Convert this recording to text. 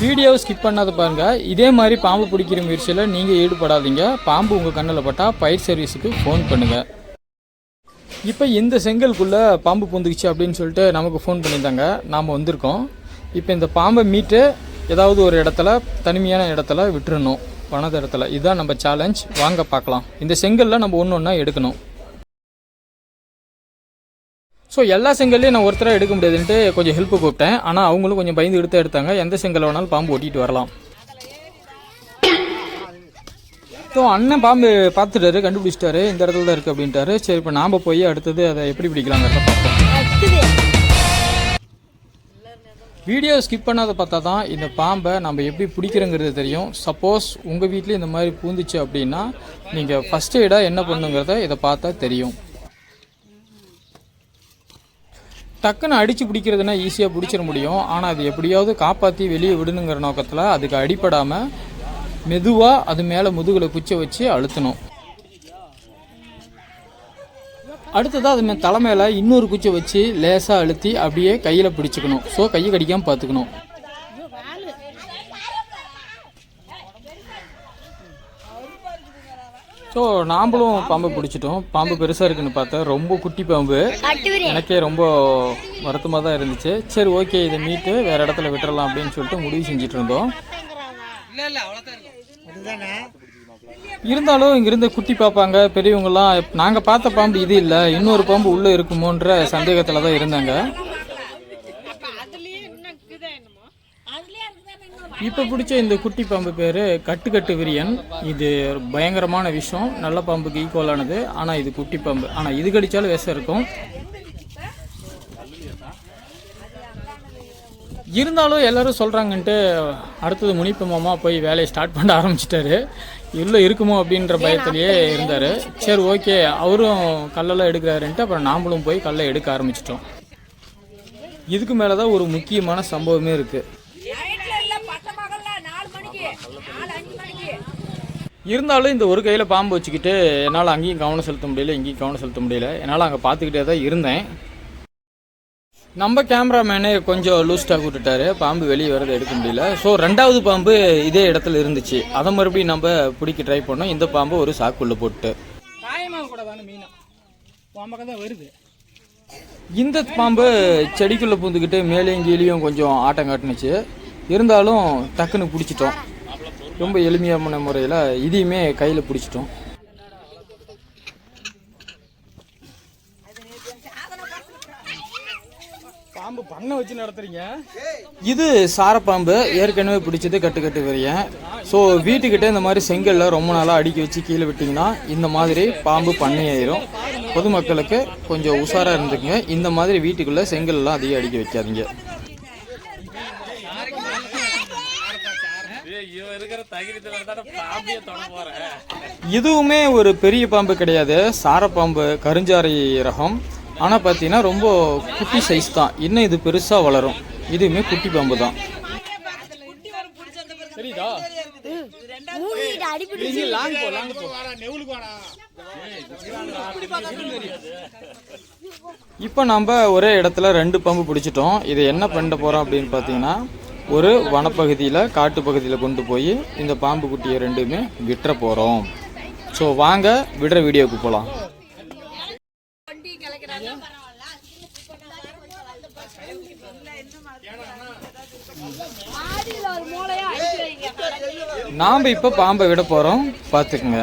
வீடியோவை ஸ்கிப் பண்ணாத பாருங்கள். இதே மாதிரி பாம்பு பிடிக்கிற முயற்சியில் நீங்கள் ஈடுபடாதீங்க. பாம்பு உங்கள் கண்ணில் பட்டால் ஃபயர் சர்வீஸுக்கு ஃபோன் பண்ணுங்கள். இப்போ இந்த செங்கலுக்குள்ளே பாம்பு பூந்துக்குச்சு அப்படின்னு சொல்லிட்டு நமக்கு ஃபோன் பண்ணியிருந்தாங்க. நாம் வந்திருக்கோம். இப்போ இந்த பாம்பை மீட்டு ஏதாவது ஒரு இடத்துல தனிமையான இடத்துல விட்டுறணும், வனத இடத்துல. இதுதான் நம்ம சேலஞ்ச். வாங்க பார்க்கலாம். இந்த செங்கலில் நம்ம ஒன்று ஒன்றா எடுக்கணும். ஸோ எல்லா செங்கல்லையும் நான் ஒருத்தராக எடுக்க முடியாதுன்ட்டு கொஞ்சம் ஹெல்ப்பு கூப்பிட்டேன். ஆனால் அவங்களும் கொஞ்சம் பயந்து எடுத்தாங்க. எந்த செங்கல் வேணாலும் பாம்பு ஒட்டிட்டு வரலாம். ஸோ அண்ணன் பாம்பு பார்த்துட்டாரு, கண்டுபிடிச்சிட்டாரு, இந்த இடத்துல தான் இருக்குது அப்படின்ட்டாரு. சரி, இப்போ நாம் போய் அடுத்தது அதை எப்படி பிடிக்கலாங்கிறத பார்ப்போம். வீடியோ ஸ்கிப் பண்ணாத பார்த்தா தான் இந்த பாம்பை நம்ம எப்படி பிடிக்கிறோங்கிறது தெரியும். சப்போஸ் உங்கள் வீட்டில் இந்த மாதிரி பூந்துச்சு அப்படின்னா நீங்கள் ஃபஸ்ட் எய்டாக என்ன பண்ணுங்கிறத இதை பார்த்தா தெரியும். டக்குன்னு அடித்து பிடிக்கிறதுனா ஈஸியாக பிடிச்சிட முடியும். ஆனால் அது எப்படியாவது காப்பாற்றி வெளியே விடணுங்கிற நோக்கத்தில் அதுக்கு அடிப்படாமல் மெதுவாக அது மேலே முதுகில் குச்சை வச்சு அழுத்தணும். அடுத்ததாக அது தலைமையில் இன்னொரு குச்சை வச்சு லேசாக அழுத்தி அப்படியே கையில் பிடிச்சிக்கணும். ஸோ கையை கடிக்காமல் பார்த்துக்கணும். ஸோ நாம்பளும் பாம்பு பிடிச்சிட்டோம். பாம்பு பெருசாக இருக்குன்னு பார்த்தா ரொம்ப குட்டி பாம்பு. எனக்கே ரொம்ப வருத்தமாக தான் இருந்துச்சு. சரி, ஓகே, இதை மீட்டு வேறு இடத்துல விட்டுறலாம் அப்படின்னு சொல்லிட்டு முடிவு செஞ்சுட்டு இருந்தோம். இருந்தாலும் இங்கிருந்து குட்டி பார்ப்பாங்க பெரியவங்கலாம். நாங்கள் பார்த்த பாம்பு இது இல்லை, இன்னொரு பாம்பு உள்ளே இருக்குமோன்ற சந்தேகத்தில் தான் இருந்தாங்க. இப்போ பிடிச்ச இந்த குட்டி பாம்பு பேர் கட்டு விரியன். இது பயங்கரமான விஷம், நல்ல பாம்புக்கு ஈக்குவலானது. ஆனால் இது குட்டி பாம்பு. ஆனால் இது கடித்தாலும் விஷம் இருக்கும். இருந்தாலும் எல்லோரும் சொல்கிறாங்கன்ட்டு அடுத்தது முனிப்பு மாமா போய் வேலையை ஸ்டார்ட் பண்ண ஆரம்பிச்சிட்டாரு. உள்ளே இருக்குமோ அப்படின்ற பயத்திலேயே இருந்தார். சரி, ஓகே, அவரும் கல்லெல்லாம் எடுக்கிறாருன்ட்டு அப்புறம் நாம்பளும் போய் கல்லை எடுக்க ஆரம்பிச்சிட்டோம். இதுக்கு மேலே தான் ஒரு முக்கியமான சம்பவமே இருக்குது. இருந்தாலும் இந்த ஒரு கையில் பாம்பு வச்சுக்கிட்டு என்னால் அங்கேயும் கவனம் செலுத்த முடியல, இங்கேயும் கவனம் செலுத்த முடியல. என்னால் அங்கே பார்த்துக்கிட்டே தான் இருந்தேன். நம்ம கேமராமேனு கொஞ்சம் லூஸ் ஸ்டாக் விட்டுட்டாரு, பாம்பு வெளியே வரதை எடுக்க முடியல. ஸோ ரெண்டாவது பாம்பு இதே இடத்துல இருந்துச்சு. அதை மறுபடியும் நம்ம பிடிக்க ட்ரை பண்ணோம். இந்த பாம்பு ஒரு சாக்குள்ளே போட்டு இந்த பாம்பு செடிக்குள்ளே பூந்துக்கிட்டு மேலேயும் கீழேயும் கொஞ்சம் ஆட்டம் காட்டுனுச்சு. இருந்தாலும் டக்குன்னு பிடிச்சிட்டோம். ரொம்ப எளிமையான முறையில் இதையுமே கையில் பிடிச்சிட்டோம். பாம்பு பண்ண வச்சு நடத்துறீங்க. இது சாரப்பாம்பு, ஏற்கனவே பிடிச்சது கட்டு விரியன். ஸோ வீட்டுக்கிட்ட இந்த மாதிரி செங்கல்ல ரொம்ப நாளாக அடுக்கி வச்சு கீழே விட்டிங்கன்னா இந்த மாதிரி பாம்பு பண்ணையாயிரும். பொதுமக்களுக்கு கொஞ்சம் உஷாராக இருந்துக்குங்க. இந்த மாதிரி வீட்டுக்குள்ளே செங்கல்லாம் அதிகம் அடுக்கி வைக்காதீங்க. இதுவுமே ஒரு பெரிய பாம்பு கிடையாது, சாரப்பாம்பு, கருஞ்சாரை ரகம். ஆனால் பார்த்தீங்கன்னா ரொம்ப குட்டி சைஸ் தான். இன்னும் இது பெருசாக வளரும். இதுவுமே குட்டி பாம்பு தான். இப்போ நம்ம ஒரே இடத்துல 2 பாம்பு பிடிச்சிட்டோம். இதை என்ன பண்ண போகிறோம் அப்படின்னு பார்த்தீங்கன்னா, ஒரு வனப்பகுதியில், காட்டு பகுதியில் கொண்டு போய் இந்த பாம்பு குட்டியை 2மே விட்டுற போகிறோம். ஸோ வாங்க விடுற வீடியோவுக்கு போகலாம். நாம் இப்போ பாம்பை விட போகிறோம், பார்த்துக்குங்க.